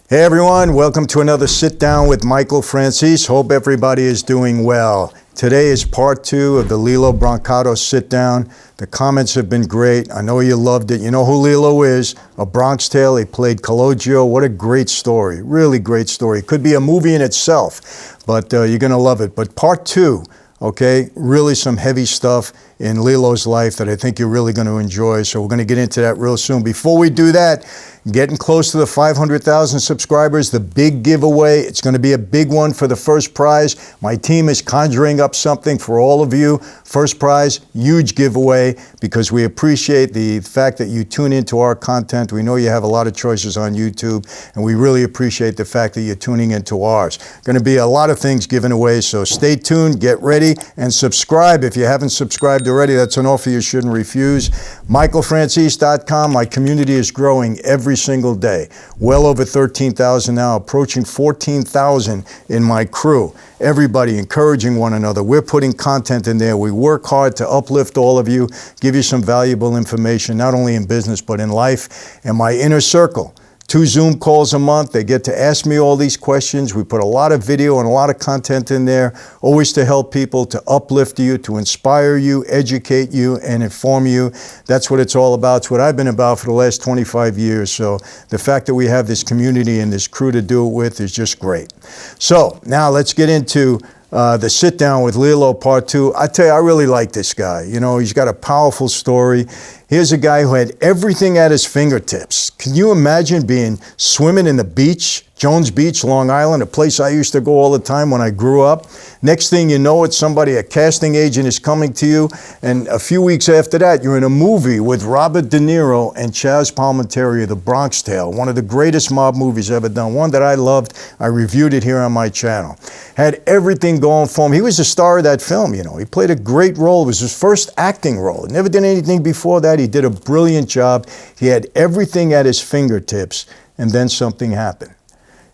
Hey everyone, welcome to another sit down with Michael Franzese. Hope everybody is doing well. Today is part 2 of the Lillo Brancato sit down. The comments have been great. I know you loved it. You know who Lillo is, a Bronx tale. He played Cologio. What a great story, really great story. Could be a movie in itself, but you're gonna love it. But part 2, okay, really some heavy stuff in Lillo's life that I think you're really going to enjoy. So we're going to get into that real soon. Before we do that, getting close to the 500,000 subscribers, the big giveaway. It's going to be a big one for the first prize. My team is conjuring up something for all of you. First prize, huge giveaway, because we appreciate the fact that you tune into our content. We know you have a lot of choices on YouTube, and we really appreciate the fact that you're tuning into ours. Going to be a lot of things given away, so stay tuned, get ready, and subscribe if you haven't subscribed already. That's an offer you shouldn't refuse. MichaelFranzese.com. My community is growing every single day. Well over 13,000 now, approaching 14,000 in my crew. Everybody encouraging one another. We're putting content in there. We work hard to uplift all of you, give you some valuable information, not only in business, but in life. And my inner circle, 2 Zoom calls a month. They get to ask me all these questions. We put a lot of video and a lot of content in there, always to help people, to uplift you, to inspire you, educate you, and inform you. That's what it's all about. It's what I've been about for the last 25 years. So the fact that we have this community and this crew to do it with is just great. So now let's get into the sit down with Lillo part 2. I tell you, I really like this guy. You know, he's got a powerful story. Here's a guy who had everything at his fingertips. Can you imagine being swimming in the beach, Jones Beach, Long Island, a place I used to go all the time when I grew up? Next thing you know, it's somebody, a casting agent is coming to you, and a few weeks after that, you're in a movie with Robert De Niro and Chaz Palminteri, The Bronx Tale, one of the greatest mob movies ever done, one that I loved. I reviewed it here on my channel. Had everything going for him. He was the star of that film, you know. He played a great role. It was his first acting role. He never did anything before that. He did a brilliant job. He had everything at his fingertips, and then something happened.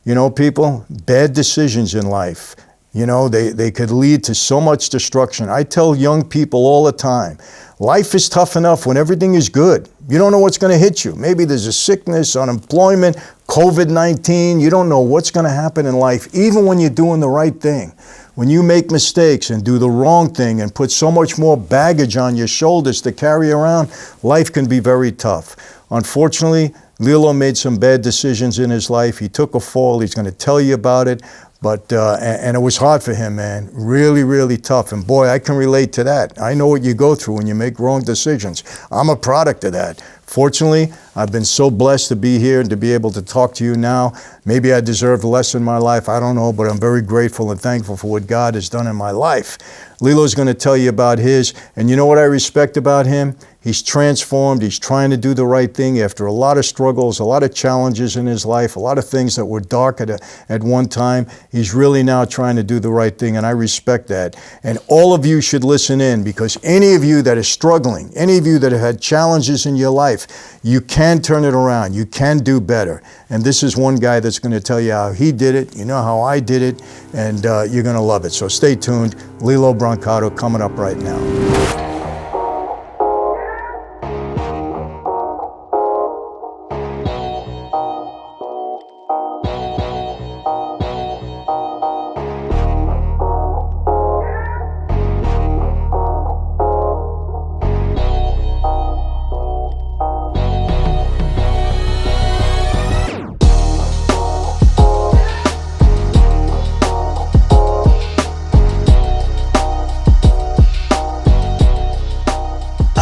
You know, people, bad decisions in life, you know, they could lead to so much destruction. I tell young people all the time, life is tough enough when everything is good. You don't know what's going to hit you. Maybe there's a sickness, unemployment, COVID-19. You don't know what's going to happen in life, even when you're doing the right thing. When you make mistakes and do the wrong thing and put so much more baggage on your shoulders to carry around, life can be very tough. Unfortunately, Lillo made some bad decisions in his life. He took a fall. He's going to tell you about it. But, and it was hard for him, man. Really, really tough. And boy, I can relate to that. I know what you go through when you make wrong decisions. I'm a product of that. Fortunately, I've been so blessed to be here and to be able to talk to you now. Maybe I deserved less in my life. I don't know, but I'm very grateful and thankful for what God has done in my life. Lillo's going to tell you about his. And you know what I respect about him? He's transformed. He's trying to do the right thing after a lot of struggles, a lot of challenges in his life, a lot of things that were dark at one time. He's really now trying to do the right thing, and I respect that. And all of you should listen in, because any of you that is struggling, any of you that have had challenges in your life, you can turn it around. You can do better. And this is one guy that's going to tell you how he did it. You know how I did it, and you're going to love it. So stay tuned. Lillo Brancato coming up right now.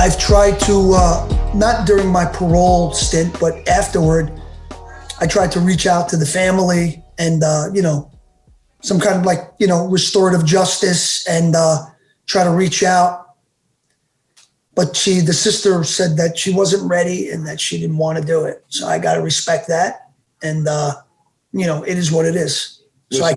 I've tried to, not during my parole stint, but afterward, I tried to reach out to the family and, you know, some kind of like, you know, restorative justice and try to reach out. But the sister said that she wasn't ready and that she didn't want to do it. So I got to respect that. And, you know, it is what it is. So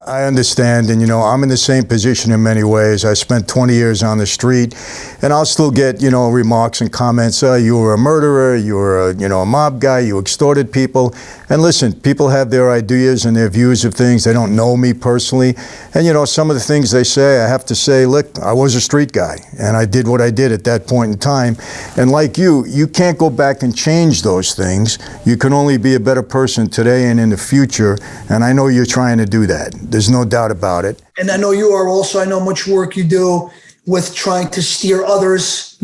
I understand, and I'm in the same position in many ways. I spent 20 years on the street, and I'll still get remarks and comments. You were a murderer, you were a mob guy, you extorted people. And listen, people have their ideas and their views of things. They don't know me personally, and some of the things they say, I have to say, look, I was a street guy, and I did what I did at that point in time. And like you can't go back and change those things. You can only be a better person today and in the future. And I know you're trying to do that. There's no doubt about it. And I know you are also. I know much work you do with trying to steer others,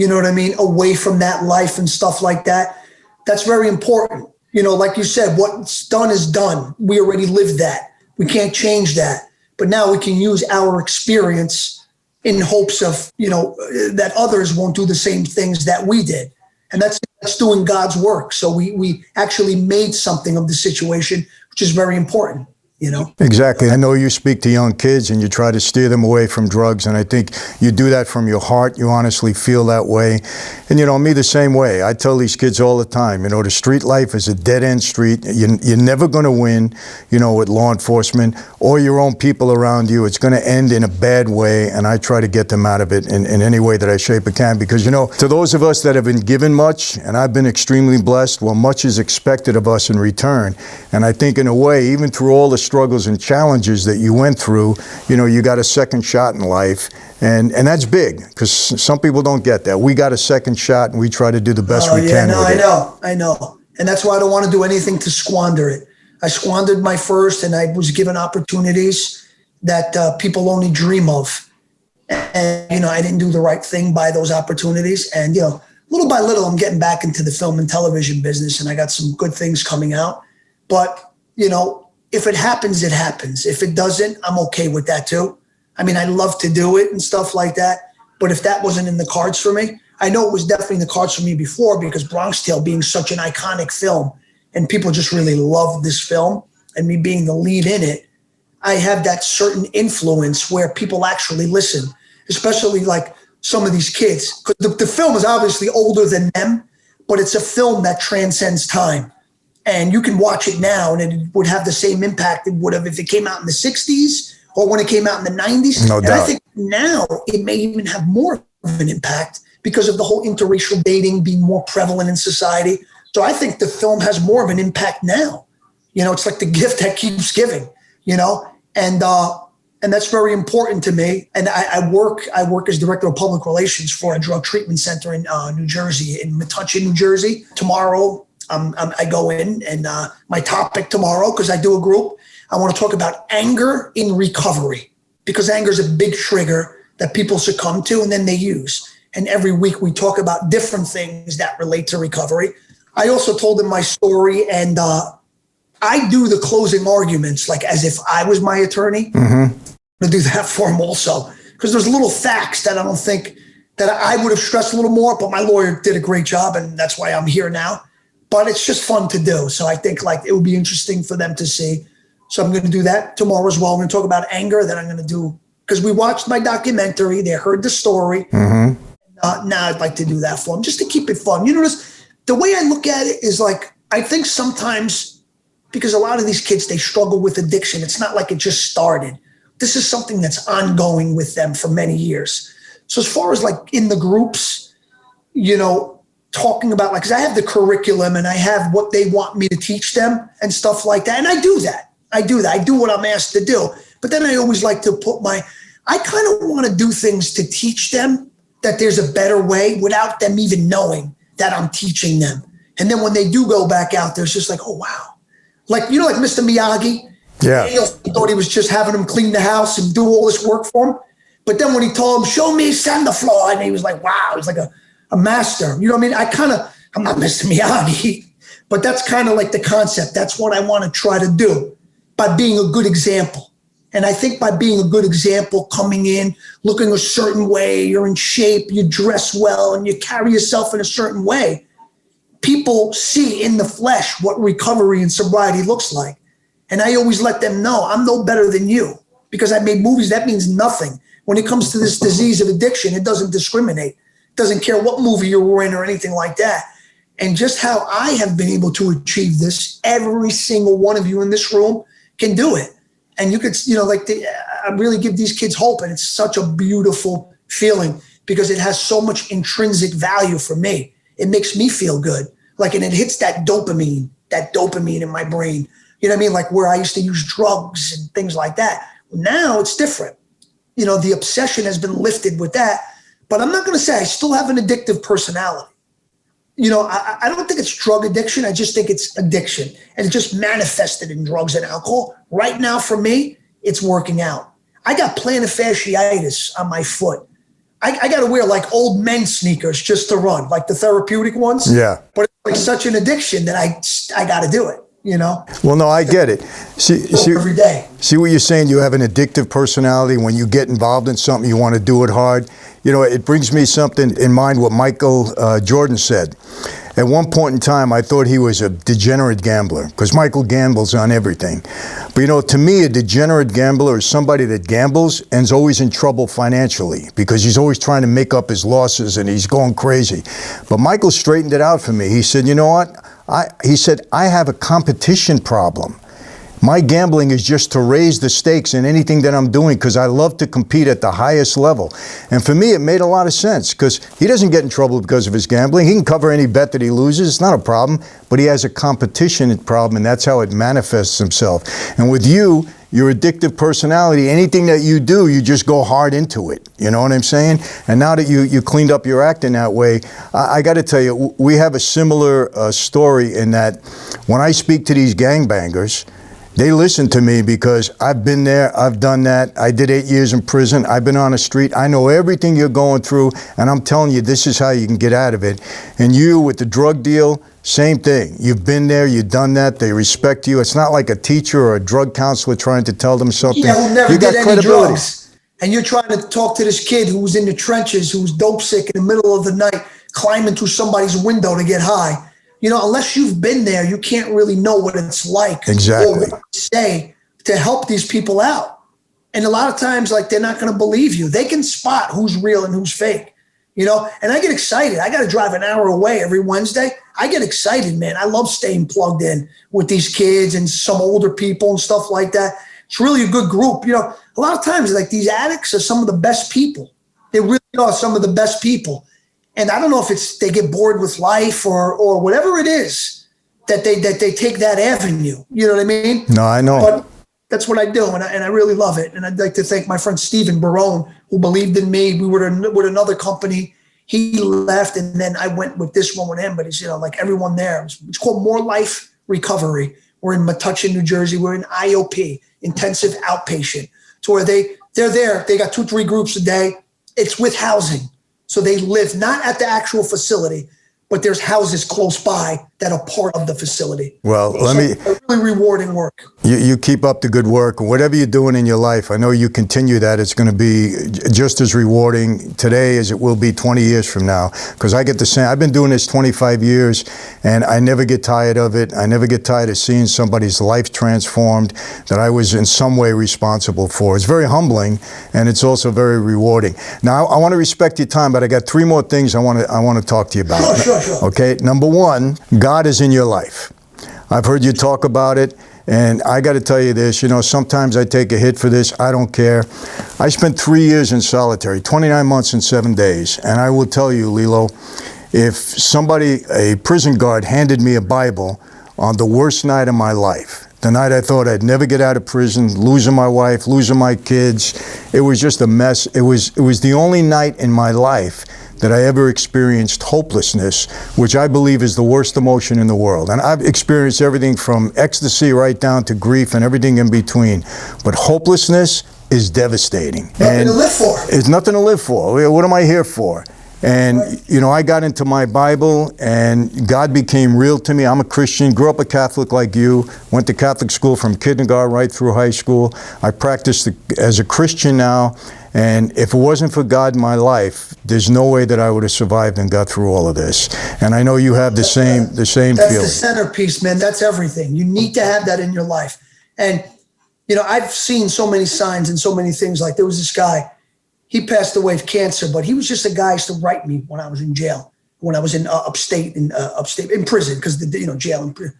away from that life and stuff like that. That's very important. Like you said, what's done is done. We already lived that. We can't change that. But now we can use our experience in hopes of, that others won't do the same things that we did. And that's doing God's work. So we actually made something of the situation, which is very important. Exactly. I know you speak to young kids and you try to steer them away from drugs, and I think you do that from your heart. You honestly feel that way. And me the same way. I tell these kids all the time, the street life is a dead-end street. You're never going to win, with law enforcement or your own people around you. It's going to end in a bad way, and I try to get them out of it in any way that I shape or can. Because, to those of us that have been given much, and I've been extremely blessed, well, much is expected of us in return. And I think in a way, even through all the struggles and challenges that you went through, you got a second shot in life. And that's big, because some people don't get that. We got a second shot, and we try to do the best we can with it. I know. And that's why I don't want to do anything to squander it. I squandered my first, and I was given opportunities that people only dream of. And, I didn't do the right thing by those opportunities. And, little by little, I'm getting back into the film and television business, and I got some good things coming out. But, if it happens, it happens. If it doesn't, I'm okay with that too. I mean, I love to do it and stuff like that. But if that wasn't in the cards for me, I know it was definitely in the cards for me before, because Bronx Tale being such an iconic film and people just really love this film, and me being the lead in it, I have that certain influence where people actually listen, especially like some of these kids. Because the film is obviously older than them, but it's a film that transcends time. And you can watch it now, and it would have the same impact it would have if it came out in the 60s or when it came out in the 90s. No doubt. And I think now it may even have more of an impact because of the whole interracial dating being more prevalent in society. So I think the film has more of an impact now. It's like the gift that keeps giving, and that's very important to me. And I work as director of public relations for a drug treatment center in New Jersey, in Metuchen, New Jersey. Tomorrow, I go in, and my topic tomorrow, because I do a group, I want to talk about anger in recovery, because anger is a big trigger that people succumb to and then they use. And every week we talk about different things that relate to recovery. I also told them my story, and I do the closing arguments like as if I was my attorney. Mm-hmm. To do that for them also, because there's little facts that I don't think that I would have stressed a little more, but my lawyer did a great job, and that's why I'm here now. But it's just fun to do. So I think it would be interesting for them to see. So I'm going to do that tomorrow as well. I'm going to talk about anger. Then I'm going to do, because we watched my documentary, they heard the story. Mm-hmm. Now I'd like to do that for them, just to keep it fun. The way I look at it is I think sometimes, because a lot of these kids, they struggle with addiction. It's not like it just started. This is something that's ongoing with them for many years. So as far as in the groups, talking about because I have the curriculum and I have what they want me to teach them and stuff like that. And I do that. I do what I'm asked to do. But then I always like to I kind of want to do things to teach them that there's a better way without them even knowing that I'm teaching them. And then when they do go back out there, it's just oh, wow. Like Mr. Miyagi. Yeah. He thought he was just having him clean the house and do all this work for him. But then when he told him, show me sand the floor, and he was like, wow, he's like a master. You know what I mean? I'm not Mr. Miyagi, but that's kind of like the concept. That's what I want to try to do by being a good example. And I think by being a good example, coming in, looking a certain way, you're in shape, you dress well, and you carry yourself in a certain way, people see in the flesh what recovery and sobriety looks like. And I always let them know I'm no better than you because I made movies. That means nothing. When it comes to this disease of addiction, it doesn't discriminate. It doesn't care what movie you're in or anything like that. And just how I have been able to achieve this, every single one of you in this room can do it. And you could, I really give these kids hope. And it's such a beautiful feeling because it has so much intrinsic value for me. It makes me feel good. And it hits that dopamine in my brain. You know what I mean? Like where I used to use drugs and things like that. Now it's different. The obsession has been lifted with that. But I'm not going to say I still have an addictive personality. I don't think it's drug addiction. I just think it's addiction. And it just manifested in drugs and alcohol. Right now, for me, it's working out. I got plantar fasciitis on my foot. I got to wear like old men's sneakers just to run, like the therapeutic ones. Yeah. But it's like such an addiction that I got to do it, Well, no, I get it. See, every day. See what you're saying? You have an addictive personality. When you get involved in something, you want to do it hard. It brings me something in mind what Michael Jordan said. At one point in time, I thought he was a degenerate gambler because Michael gambles on everything. But to me, a degenerate gambler is somebody that gambles and is always in trouble financially because he's always trying to make up his losses and he's going crazy. But Michael straightened it out for me. He said, you know what? He said, I have a competition problem. My gambling is just to raise the stakes in anything that I'm doing because I love to compete at the highest level. And for me, it made a lot of sense because he doesn't get in trouble because of his gambling. He can cover any bet that he loses. It's not a problem. But he has a competition problem, and that's how it manifests himself. And with you, your addictive personality, anything that you do, you just go hard into it. You know what I'm saying? And now that you cleaned up your act in that way, I got to tell you, we have a similar story in that when I speak to these gangbangers, they listen to me because I've been there, I've done that. I did 8 years in prison. I've been on the street. I know everything you're going through, and I'm telling you, this is how you can get out of it. And you, with the drug deal, same thing. You've been there, you've done that. They respect you. It's not like a teacher or a drug counselor trying to tell them something. Yeah, who never you got did any credibility. drugs. And you're trying to talk to this kid who was in the trenches, who's dope sick in the middle of the night, climbing through somebody's window to get high. Unless you've been there, you can't really know what it's like. Exactly. Or what to say to help these people out. And a lot of times, they're not going to believe you. They can spot who's real and who's fake, And I get excited. I got to drive an hour away every Wednesday. I get excited, man. I love staying plugged in with these kids and some older people and stuff like that. It's really a good group. A lot of times, these addicts are some of the best people. They really are some of the best people. And I don't know if it's they get bored with life or whatever it is that they take that avenue. You know what I mean? No, I know. But that's what I do, and I really love it. And I'd like to thank my friend Stephen Barone, who believed in me. We were with another company. He left, and then I went with this one with him. But it's like everyone there. It's called More Life Recovery. We're in Metuchen, New Jersey. We're in IOP, intensive outpatient, to where they're there. They got 2-3 groups a day. It's with housing. So they live not at the actual facility, but there's houses close by that are part of the facility. Well, really rewarding work. You keep up the good work. Whatever you're doing in your life, I know you continue that. It's going to be just as rewarding today as it will be 20 years from now. Because I get the same. I've been doing this 25 years, and I never get tired of it. I never get tired of seeing somebody's life transformed that I was in some way responsible for. It's very humbling, and it's also very rewarding. Now, I want to respect your time, but I got 3 more things I want to talk to you about. Sure. Okay, number 1, God is in your life. I've heard you talk about it, and I got to tell you this, sometimes I take a hit for this. I don't care. I spent 3 years in solitary, 29 months and 7 days, and I will tell you, Lillo, if a prison guard handed me a Bible on the worst night of my life, the night I thought I'd never get out of prison, losing my wife, losing my kids, it was just a mess. It was the only night in my life that I ever experienced hopelessness, which I believe is the worst emotion in the world. And I've experienced everything from ecstasy right down to grief and everything in between. But hopelessness is devastating. Nothing to live for. It's nothing to live for. What am I here for? And, I got into my Bible, and God became real to me. I'm a Christian, grew up a Catholic like you, went to Catholic school from kindergarten right through high school. I practice as a Christian now, and if it wasn't for God in my life, there's no way that I would have survived and got through all of this. And I know you have the same feeling. That's the centerpiece, man. That's everything. You need to have that in your life. And, I've seen so many signs and so many things. Like there was this guy, he passed away of cancer, but he was just a guy who used to write me when I was in jail, when I was in upstate in prison, because jail and prison.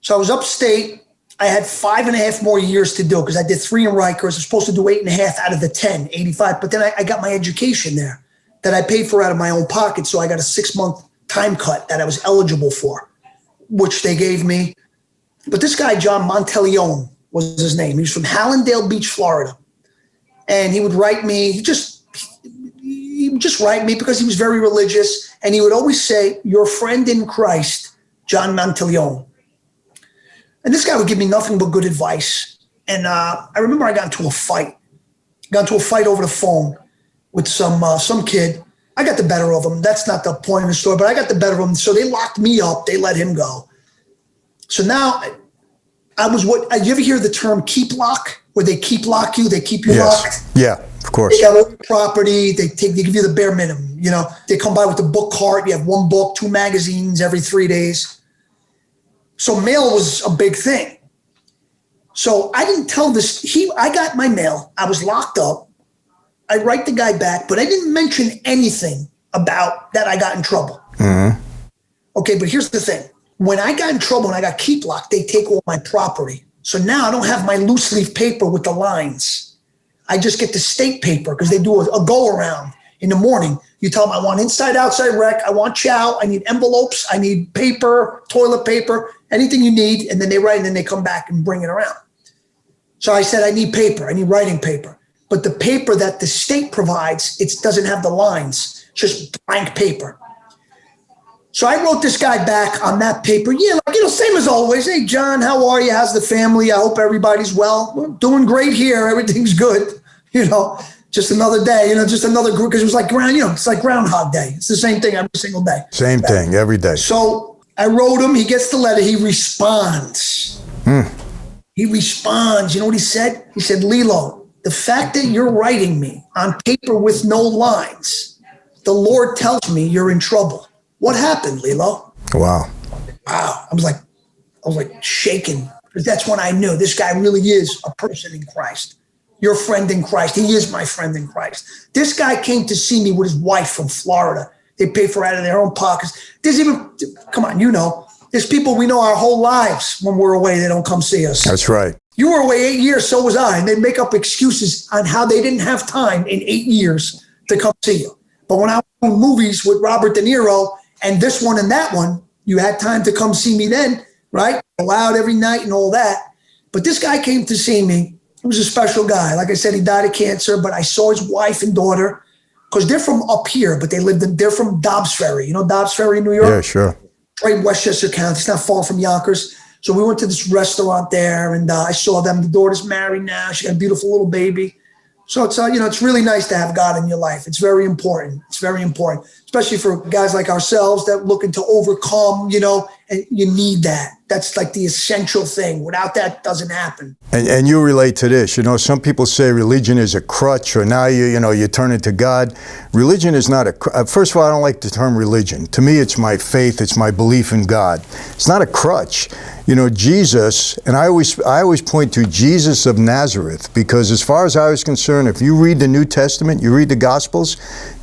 So I was upstate. I had 5.5 more years to do because I did 3 in Rikers. I was supposed to do 8.5 out of the 10, 85. But then I got my education there that I paid for out of my own pocket. So I got a 6-month time cut that I was eligible for, which they gave me. But this guy, John Monteleone was his name. He was from Hallandale Beach, Florida. And he would write me, he would just write me because he was very religious. And he would always say, your friend in Christ, John Monteleone. And this guy would give me nothing but good advice. And I remember I got into a fight. Over the phone with some kid. I got the better of him. That's not the point of the story, but I got the better of him. So they locked me up. They let him go. So now I was you ever hear the term keep lock? Where they keep lock you, they keep you locked? Yeah, of course. They got all your property. They give you the bare minimum. You know, they come by with the book cart. You have 1 book, 2 magazines every 3 days. So mail was a big thing. So I didn't tell this. I got my mail. I was locked up. I write the guy back, but I didn't mention anything about that I got in trouble. Mm-hmm. Okay, but here's the thing. When I got in trouble and I got keep locked, they take all my property. So now I don't have my loose leaf paper with the lines. I just get the state paper because they do a go around in the morning. You tell them I want inside, outside rec. I want chow. I need envelopes. I need paper, toilet paper, anything you need. And then they write and then they come back and bring it around. So I said, I need paper. I need writing paper. But the paper that the state provides, it doesn't have the lines, just blank paper. So I wrote this guy back on that paper. Yeah, like, same as always. Hey, John, how are you? How's the family? I hope everybody's well. We're doing great here. Everything's good. Just another day, just another group. Because it was like it's like Groundhog Day. It's the same thing every single day. Same thing every day. So I wrote him. He gets the letter. He responds. He responds. You know what he said? He said, Lillo, the fact that you're writing me on paper with no lines, the Lord tells me you're in trouble. What happened, Lillo? Wow. I was like shaking, because that's when I knew this guy really is a person in Christ. Your friend in Christ. He is my friend in Christ. This guy came to see me with his wife from Florida. They pay for it out of their own pockets. Come on, there's people we know our whole lives when we're away, they don't come see us. That's right. You were away 8 years, so was I. And they make up excuses on how they didn't have time in 8 years to come see you. But when I was doing movies with Robert De Niro and this one and that one, you had time to come see me then, right? Go out every night and all that. But this guy came to see me. He was a special guy. Like I said, he died of cancer, but I saw his wife and daughter because they're from up here, but they're from Dobbs Ferry. You know Dobbs Ferry, New York? Yeah, sure. Right in Westchester County. It's not far from Yonkers. So we went to this restaurant there, and I saw them. The daughter's married now. She got a beautiful little baby. So it's it's really nice to have God in your life. It's very important. It's very important, especially for guys like ourselves that looking to overcome. And you need that. That's like the essential thing. Without that, it doesn't happen. And you relate to this. Some people say religion is a crutch, or now you turn it to God. Religion is not a. First of all, I don't like the term religion. To me, it's my faith. It's my belief in God. It's not a crutch. Jesus, and I always point to Jesus of Nazareth, because as far as I was concerned, if you read the New Testament, you read the Gospels,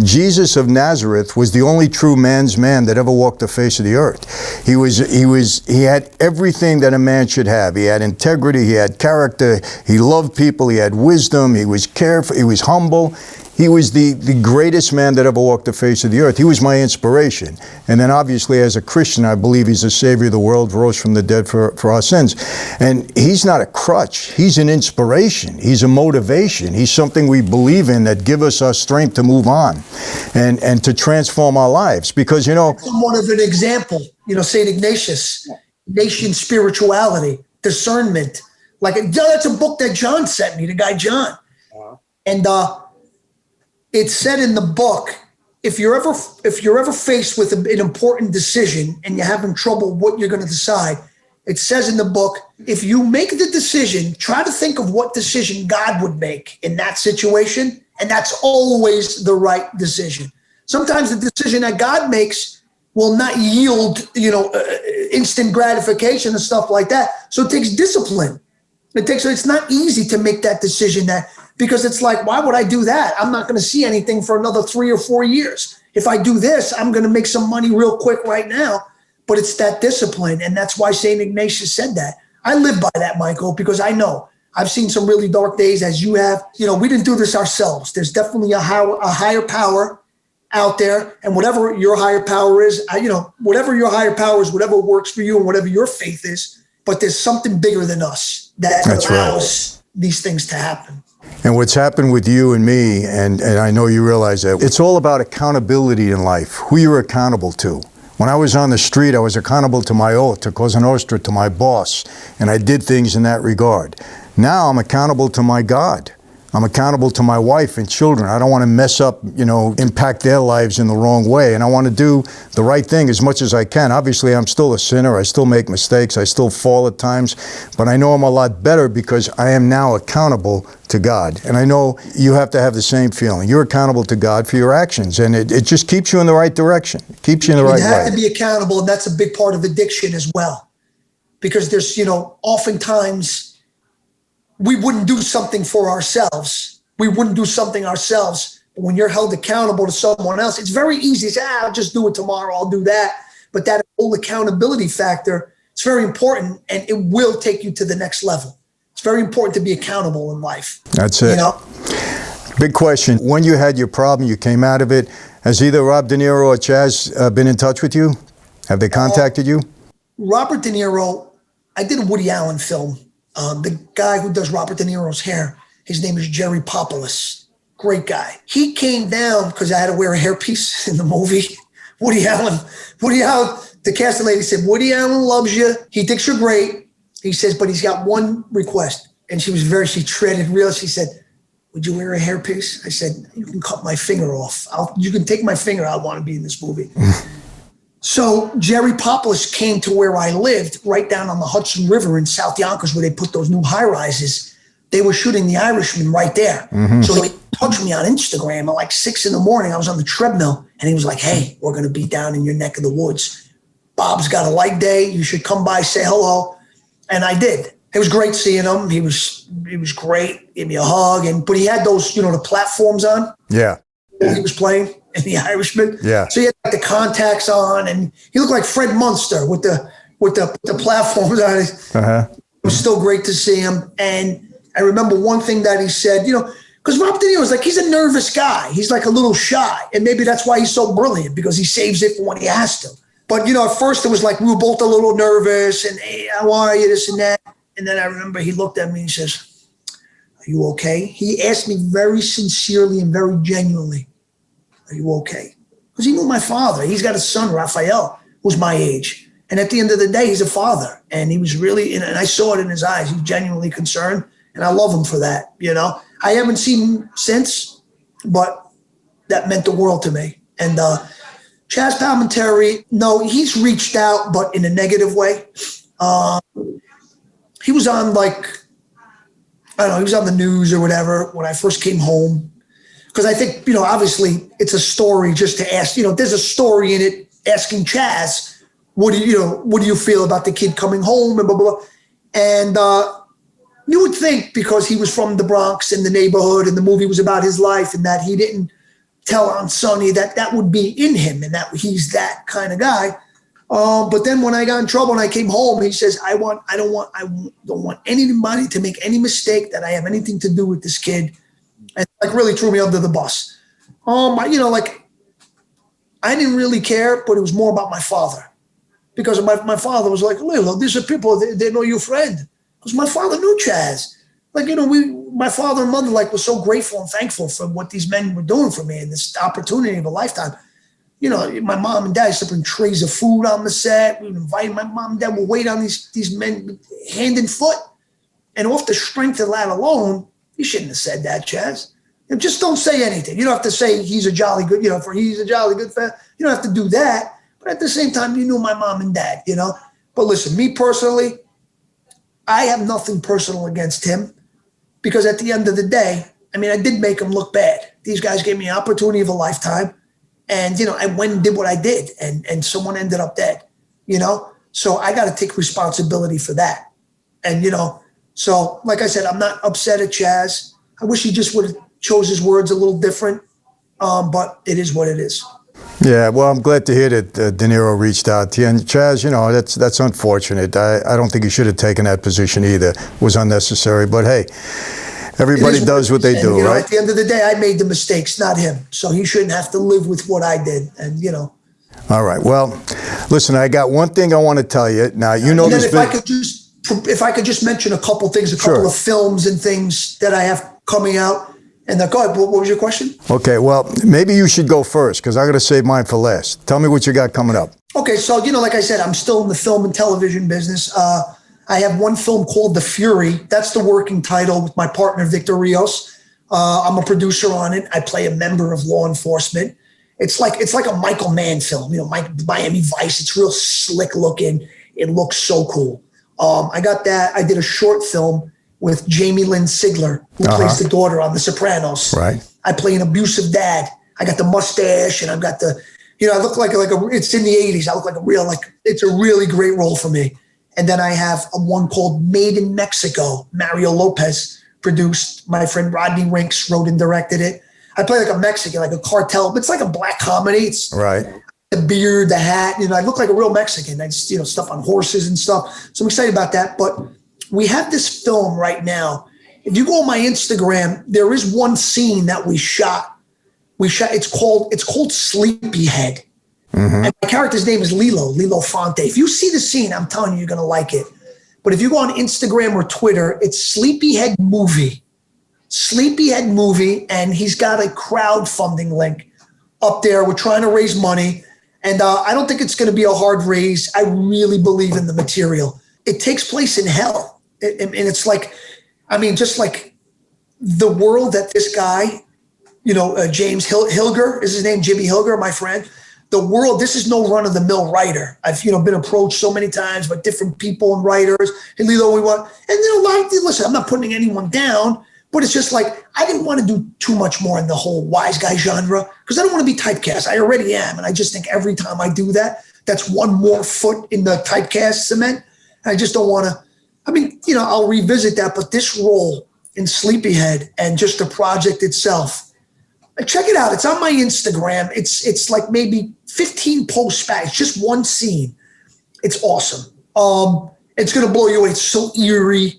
Jesus of Nazareth was the only true man's man that ever walked the face of the earth. He had everything that a man should have. He had integrity, he had character, he loved people, he had wisdom, he was careful, he was humble. He was the greatest man that ever walked the face of the earth. He was my inspiration. And then obviously as a Christian, I believe he's the Savior of the world, rose from the dead for our sins. And he's not a crutch. He's an inspiration. He's a motivation. He's something we believe in that give us our strength to move on and to transform our lives. Because, Somewhat of an example, St. Ignatius, Ignatian spirituality, discernment. That's a book that John sent me, the guy John. And it said in the book, if you're ever faced with an important decision and you're having trouble what you're going to decide, it says in the book, if you make the decision, try to think of what decision God would make in that situation, and that's always the right decision. Sometimes the decision that God makes will not yield, instant gratification and stuff like that. So it takes discipline. It's not easy to make that decision because it's like, why would I do that? I'm not going to see anything for another 3 or 4 years. If I do this, I'm going to make some money real quick right now. But it's that discipline. And that's why St. Ignatius said that. I live by that, Michael, because I know I've seen some really dark days as you have. You know, we didn't do this ourselves. There's definitely a higher power out there, and whatever your higher power is, whatever your higher power is, whatever works for you and whatever your faith is, but there's something bigger than us that allows these things to happen. And what's happened with you and me, and I know you realize that, it's all about accountability in life, who you're accountable to. When I was on the street, I was accountable to my oath, to Cosa Nostra, to my boss, and I did things in that regard. Now I'm accountable to my God. I'm accountable to my wife and children. I don't want to mess up, impact their lives in the wrong way. And I want to do the right thing as much as I can. Obviously, I'm still a sinner. I still make mistakes. I still fall at times. But I know I'm a lot better because I am now accountable to God. And I know you have to have the same feeling. You're accountable to God for your actions. And it just keeps you in the right direction. It keeps you in the right way. You have to be accountable. And that's a big part of addiction as well. Because there's, oftentimes we wouldn't do something for ourselves. We wouldn't do something ourselves. But when you're held accountable to someone else, it's very easy to say, I'll just do it tomorrow. I'll do that. But that whole accountability factor, it's very important, and it will take you to the next level. It's very important to be accountable in life. That's it. Big question. When you had your problem, you came out of it. Has either Rob De Niro or Chaz been in touch with you? Have they contacted you? Robert De Niro, I did a Woody Allen film. The guy who does Robert De Niro's hair, his name is Jerry Popoulos. Great guy. He came down because I had to wear a hairpiece in the movie. Woody Allen, the casting lady said, Woody Allen loves you. He thinks you're great. He says, but he's got one request. And she treaded real. She said, would you wear a hairpiece? I said, you can cut my finger off. You can take my finger. I want to be in this movie. So Jerry Popoulos came to where I lived, right down on the Hudson River in South Yonkers, where they put those new high-rises. They were shooting The Irishman right there. Mm-hmm. So he touched me on Instagram at like 6 a.m. I was on the treadmill, and he was like, hey, we're going to be down in your neck of the woods. Bob's got a light day. You should come by, say hello. And I did. It was great seeing him. He was great. Gave me a hug. But he had those, the platforms on. Yeah. He was playing in The Irishman. Yeah. So he had like the contacts on, and he looked like Fred Munster with the platforms on. It was still great to see him. And I remember one thing that he said, because Rob De Niro is like, he's a nervous guy. He's like a little shy. And maybe that's why he's so brilliant, because he saves it for when he has to. But, at first it was like, we were both a little nervous and, hey, how are you, this and that. And then I remember he looked at me and he says, are you okay? He asked me very sincerely and very genuinely, are you okay? Because he knew my father. He's got a son, Raphael, who's my age. And at the end of the day, he's a father. And he was really, and I saw it in his eyes. He's genuinely concerned. And I love him for that, I haven't seen him since, but that meant the world to me. And Chaz Palminteri, no, he's reached out, but in a negative way. He was on he was on the news or whatever when I first came home. Because I think, obviously it's a story just to ask, there's a story in it asking Chaz, what do you feel about the kid coming home and blah, blah, blah. And you would think because he was from the Bronx and the neighborhood and the movie was about his life and that he didn't tell Aunt Sonny that would be in him and that he's that kind of guy. But then when I got in trouble and I came home, he says, I don't want anybody to make any mistake that I have anything to do with this kid. And really threw me under the bus. I didn't really care, but it was more about my father. Because my father was like, Lillo, these are people, they know your friend. Because my father knew Chaz. My father and mother were so grateful and thankful for what these men were doing for me and this opportunity of a lifetime. My mom and dad used to bring trays of food on the set. We would invite my mom and dad would wait on these men hand and foot. And off the strength of that alone, you shouldn't have said that, Chaz. Just don't say anything. You don't have to say he's a jolly good, he's a jolly good fan. You don't have to do that. But at the same time, you knew my mom and dad, But listen, me personally, I have nothing personal against him because at the end of the day, I did make him look bad. These guys gave me an opportunity of a lifetime. And, I went and did what I did and someone ended up dead, So I got to take responsibility for that. And, so like I said, I'm not upset at Chaz. I wish he just would have chose his words a little different. But it is what it is. Yeah, well, I'm glad to hear that De Niro reached out to you. And Chaz, you know, that's unfortunate. I don't think he should have taken that position either. It was unnecessary. But hey, everybody does what they do, you know, right? At the end of the day, I made the mistakes, not him. So he shouldn't have to live with what I did. And, you know. All right. Well, listen, I got one thing I want to tell you. Now, you know this. If I could just mention a couple things, a couple of films and things that I have coming out. And go ahead, what was your question? Okay, well, maybe you should go first because I got to save mine for last. Tell me what you got coming up. Okay, so, you know, like I said, I'm still in the film and television business. I have one film called The Fury. That's the working title with my partner, Victor Rios. I'm a producer on it. I play a member of law enforcement. It's like a Michael Mann film, you know, Miami Vice. It's real slick looking. It looks so cool. I got that. I did a short film with Lynn Sigler, who plays the daughter on The Sopranos. Right. I play an abusive dad. I got the mustache and I've got the, you know, I look like it's in the 80s. I look like it's a really great role for me. And then I have one called Made in Mexico. Mario Lopez produced. My friend Rodney Rinks wrote and directed it. I play like a Mexican, like a cartel, but it's like a black comedy. It's right. The beard, the hat, you know, I look like a real Mexican. I just, you know, stuff on horses and stuff. So I'm excited about that. But we have this film right now. If you go on my Instagram, there is one scene that we shot. It's called Sleepyhead. Mm-hmm. And my character's name is Lillo Brancato. If you see the scene, I'm telling you, you're going to like it. But if you go on Instagram or Twitter, it's Sleepyhead Movie. Sleepyhead Movie, and he's got a crowdfunding link up there. We're trying to raise money. And I don't think it's going to be a hard raise. I really believe in the material. It takes place in hell. And it's like, I mean, just like the world that this guy, you know, James Hilger is his name, Jimmy Hilger, my friend. The world, this is no run-of-the-mill writer. I've, you know, been approached so many times by different people and writers. And Lilo, we want, and then a lot of, listen, I'm not putting anyone down, but it's just like, I didn't want to do too much more in the whole wise guy genre because I don't want to be typecast. I already am. And I just think every time I do that, that's one more foot in the typecast cement. And I just don't want to, I mean, you know, I'll revisit that, but this role in Sleepyhead and just the project itself, check it out. It's on my Instagram. It's like maybe 15 posts back. It's just one scene. It's awesome. It's going to blow you away. It's so eerie,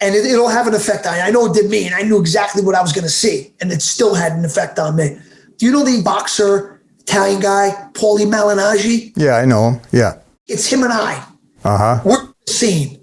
and it'll have an effect on you. I know it did me, and I knew exactly what I was going to see, and it still had an effect on me. Do you know the boxer, Italian guy, Paulie Malignaggi? Yeah, I know him. Yeah. It's him and I. Uh-huh. We're in the scene.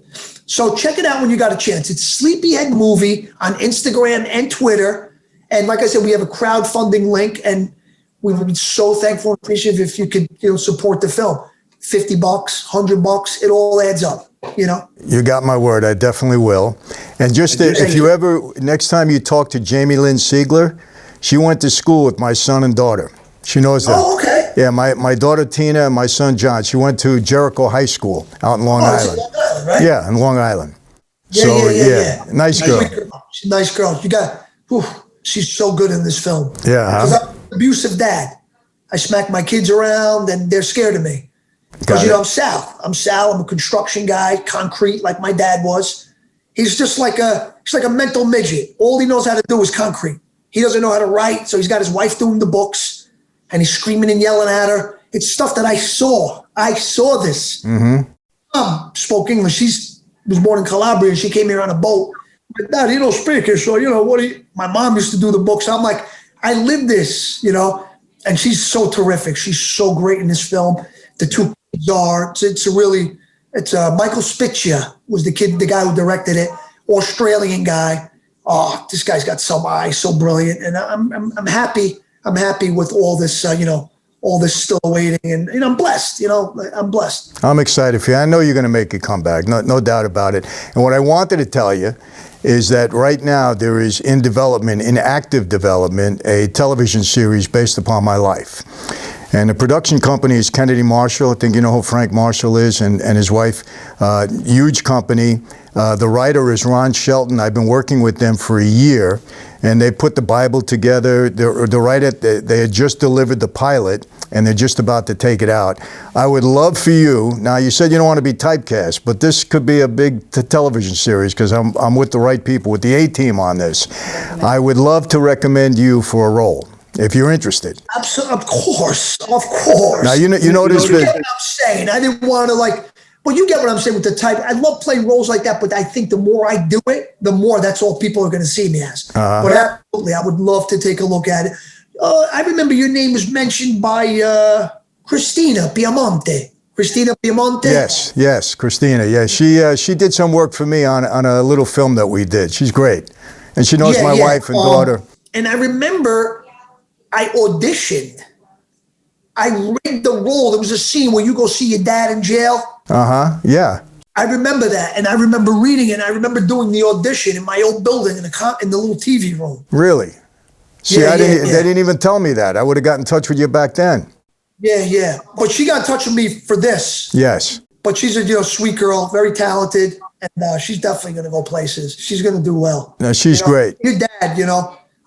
So check it out when you got a chance. It's Sleepyhead Movie on Instagram and Twitter. And like I said, we have a crowdfunding link, and we would be so thankful and appreciative if you could, you know, support the film. $50, $100, it all adds up, you know? You got my word. I definitely will. And just if you ever, next time you talk to Lynn Sigler, she went to school with my son and daughter. She knows that. Oh, okay. Yeah, my daughter Tina and my son John, she went to Jericho High School out in Long Island. Long Island, right? Yeah, in Long Island. Yeah. Nice girl. She's a nice girl. She's so good in this film. Yeah. Because I'm an abusive dad. I smack my kids around and they're scared of me. Because, you know, I'm Sal. I'm a construction guy, concrete like my dad was. He's just like he's like a mental midget. All he knows how to do is concrete. He doesn't know how to write, so he's got his wife doing the books, and he's screaming and yelling at her. It's stuff that I saw. I saw this. Mm-hmm. Mom spoke English. She was born in Calabria, and she came here on a boat. But Dad, you don't speak it, so, you know, my mom used to do the books. I'm like, I live this, you know, and she's so terrific. She's so great in this film. The two kids are, it's Michael Spiccia was the guy who directed it, Australian guy. Oh, this guy's got some eyes, so brilliant. And I'm happy. I'm happy with all this, all this still waiting. And, I'm blessed, I'm blessed. I'm excited for you. I know you're going to make a comeback, no doubt about it. And what I wanted to tell you is that right now there is in active development, a television series based upon my life. And the production company is Kennedy Marshall. I think you know who Frank Marshall is, and his wife. Huge company. The writer is Ron Shelton. I've been working with them for a year, and they put the Bible together. They had just delivered the pilot, and they're just about to take it out. I would love for you, now you said you don't want to be typecast, but this could be a big television series because I'm with the right people, with the A-team on this. I would love to recommend you for a role. if you're interested. Of course, of course. Now, you know this. You get what I'm saying. I didn't want to like, but you get what I'm saying with the type. I love playing roles like that, but I think the more I do it, the more that's all people are going to see me as. But absolutely, I would love to take a look at it. I remember your name was mentioned by Christina Piemonte. Christina Piemonte? Yes, Christina. Yeah, she did some work for me on a little film that we did. She's great. And she knows my wife and daughter. And I remember I auditioned. I read the role. There was a scene where you go see your dad in jail. Yeah. I remember that. And I remember reading it. And I remember doing the audition in my old building in the little TV room. Really? See, they didn't even tell me that. I would have got in touch with you back then. Yeah. But she got in touch with me for this. Yes. But she's a sweet girl, very talented, and she's definitely going to go places. She's going to do well. No, she's great. Your dad,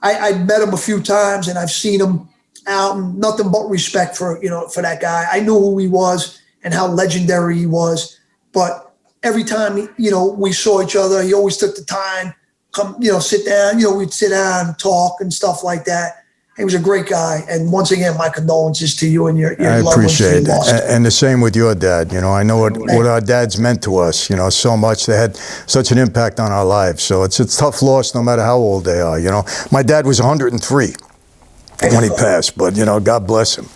I met him a few times, and I've seen him out, and nothing but respect for that guy. I knew who he was and how legendary he was. But every time we saw each other, he always took the time, come sit down. We'd sit down and talk and stuff like that. He was a great guy. And once again, my condolences to you and your loved ones. I appreciate it. And the same with your dad. I know what our dads meant to us, so much. They had such an impact on our lives. So it's a tough loss no matter how old they are. My dad was 103 when he passed, but, God bless him.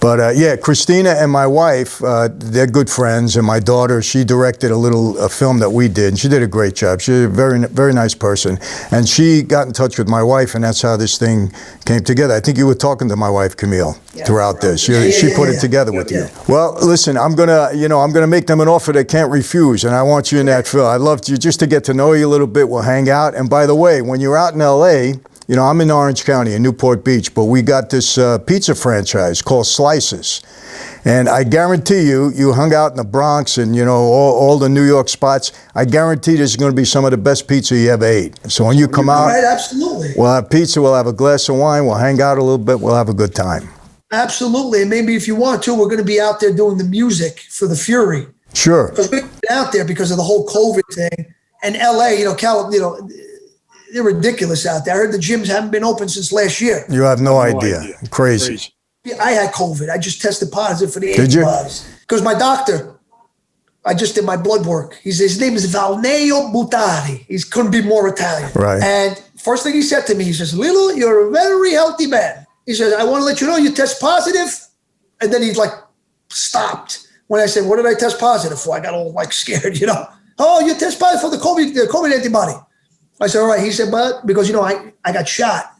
But Christina and my wife, they're good friends, and my daughter, she directed a film that we did, and she did a great job. She's a very, very nice person, and she got in touch with my wife, and that's how this thing came together. I think you were talking to my wife, Camille, throughout this. She put it together with you. Well, listen, I'm gonna make them an offer they can't refuse, and I want you in that film. I'd love to just to get to know you a little bit. We'll hang out, and by the way, when you're out in L.A., I'm in Orange County, in Newport Beach, but we got this pizza franchise called Slices. And I guarantee you hung out in the Bronx and, all the New York spots. I guarantee this is going to be some of the best pizza you ever ate. So when you come out, right, absolutely. We'll have pizza, we'll have a glass of wine, we'll hang out a little bit, we'll have a good time. Absolutely. And maybe if you want to, we're going to be out there doing the music for the Fury. Sure. Because we've been out there because of the whole COVID thing. And LA, they're ridiculous out there. I heard the gyms haven't been open since last year. You have no idea. Crazy. I had COVID. I just tested positive for the antibodies. Because my doctor, I just did my blood work. His name is Valneo Buttari. He couldn't be more Italian. Right. And first thing he said to me, he says, Lillo, you're a very healthy man. He says, I want to let you know you test positive. And then he stopped. When I said, what did I test positive for? I got all scared, Oh, you test positive for the COVID antibody. I said, all right. He said, but because, I got shot,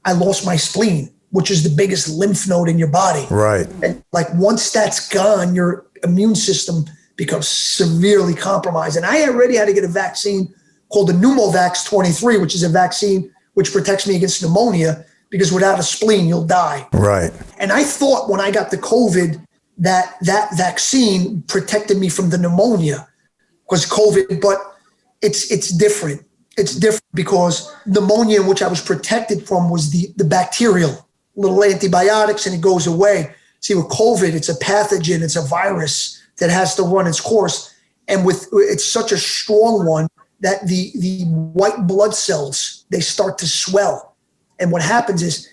I lost my spleen, which is the biggest lymph node in your body. Right. And once that's gone, your immune system becomes severely compromised. And I already had to get a vaccine called the Pneumovax 23, which is a vaccine which protects me against pneumonia, because without a spleen, you'll die. Right. And I thought when I got the COVID that vaccine protected me from the pneumonia, because COVID, but it's different. It's different because pneumonia, which I was protected from, was the bacterial, little antibiotics, and it goes away. See, with COVID, it's a pathogen, it's a virus that has to run its course. And it's such a strong one that the white blood cells, they start to swell. And what happens is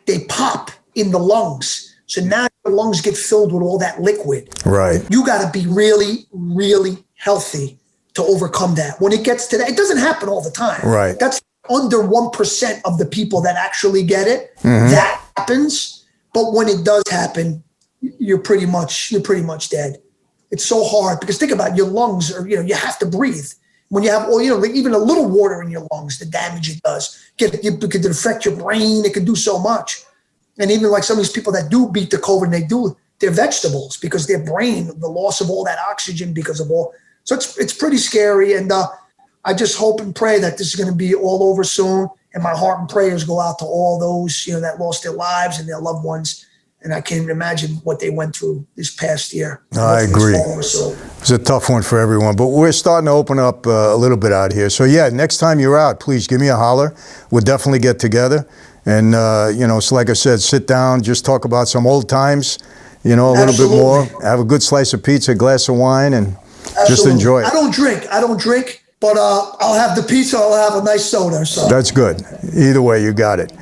they pop in the lungs. So now your lungs get filled with all that liquid. Right. You got to be really, really healthy to overcome that. When it gets to that, it doesn't happen all the time. Right. That's under 1% of the people that actually get it. Mm-hmm. That happens. But when it does happen, you're pretty much dead. It's so hard because think about it, your lungs are, you have to breathe. When you have, even a little water in your lungs, the damage it does. It could affect your brain. It could do so much. And even some of these people that do beat the COVID, they're vegetables because their brain, the loss of all that oxygen because of all. So it's pretty scary. And I just hope and pray that this is going to be all over soon. And my heart and prayers go out to all those, that lost their lives and their loved ones. And I can't even imagine what they went through this past year. I agree. It's a tough one for everyone, but we're starting to open up a little bit out here. So next time you're out, please give me a holler. We'll definitely get together. And, so like I said, sit down, just talk about some old times, a little bit more. Have a good slice of pizza, a glass of wine, and just enjoy it. I don't drink, but I'll have the pizza, I'll have a nice soda. So. That's good. Either way, you got it.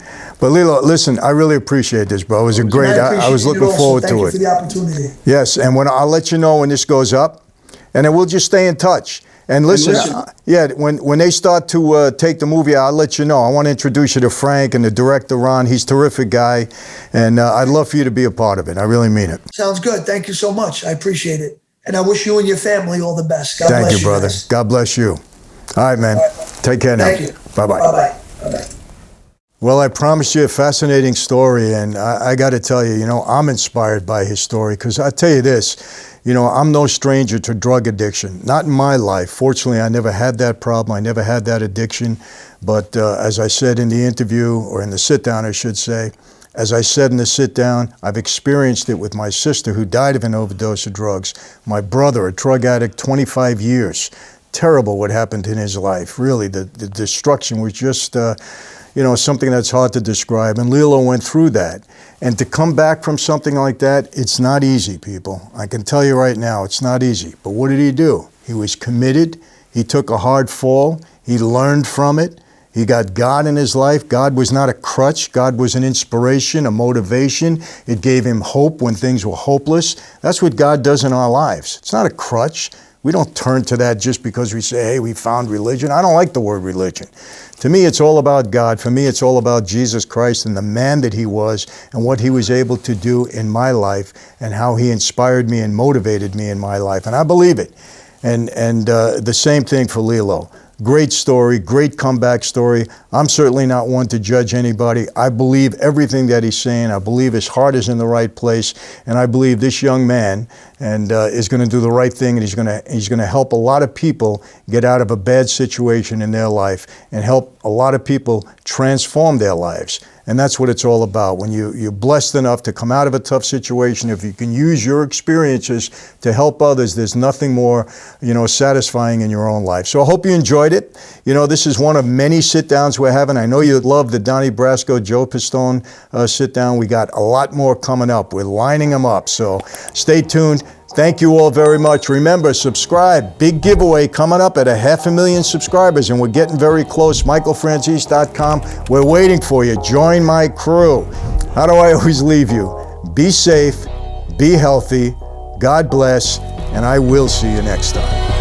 But Lillo, listen, I really appreciate this, bro. It was a great, I was looking forward to Thank you it. for the opportunity. Yes, and I'll let you know when this goes up, and then we'll just stay in touch. And listen, when they start to take the movie out, I'll let you know. I want to introduce you to Frank and the director, Ron. He's a terrific guy, and I'd love for you to be a part of it. I really mean it. Sounds good. Thank you so much. I appreciate it. And I wish you and your family all the best. God bless you. Thank you, brother. Guys. God bless you. All right, man. Take care now. Thank you. Bye-bye. Bye-bye. Bye-bye. Well, I promised you a fascinating story, and I got to tell you, I'm inspired by his story, because I tell you this, I'm no stranger to drug addiction. Not in my life. Fortunately, I never had that problem. I never had that addiction. But as I said in the interview, or in the sit-down, I should say, as I said in the sit-down, I've experienced it with my sister, who died of an overdose of drugs. My brother, a drug addict, 25 years. Terrible what happened in his life. Really, the destruction was just... something that's hard to describe. And Lillo went through that. And to come back from something like that, it's not easy, people. I can tell you right now, it's not easy. But what did he do? He was committed. He took a hard fall. He learned from it. He got God in his life. God was not a crutch. God was an inspiration, a motivation. It gave him hope when things were hopeless. That's what God does in our lives. It's not a crutch. We don't turn to that just because we say, hey, we found religion. I don't like the word religion. To me, it's all about God. For me, it's all about Jesus Christ and the man that he was and what he was able to do in my life and how he inspired me and motivated me in my life. And I believe it. And the same thing for Lillo. Great story, great comeback story. I'm certainly not one to judge anybody. I believe everything that he's saying. I believe his heart is in the right place, and I believe this young man is going to do the right thing, and he's going to help a lot of people get out of a bad situation in their life and help a lot of people transform their lives. And that's what it's all about. When you're blessed enough to come out of a tough situation, if you can use your experiences to help others, there's nothing more, satisfying in your own life. So I hope you enjoyed it. This is one of many sit-downs we're having. I know you love the Donnie Brasco, Joe Pistone sit-down. We got a lot more coming up. We're lining them up. So stay tuned. Thank you all very much. Remember, subscribe. Big giveaway coming up at 500,000 subscribers, and we're getting very close. MichaelFranzese.com. We're waiting for you. Join my crew. How do I always leave you? Be safe, be healthy, God bless, and I will see you next time.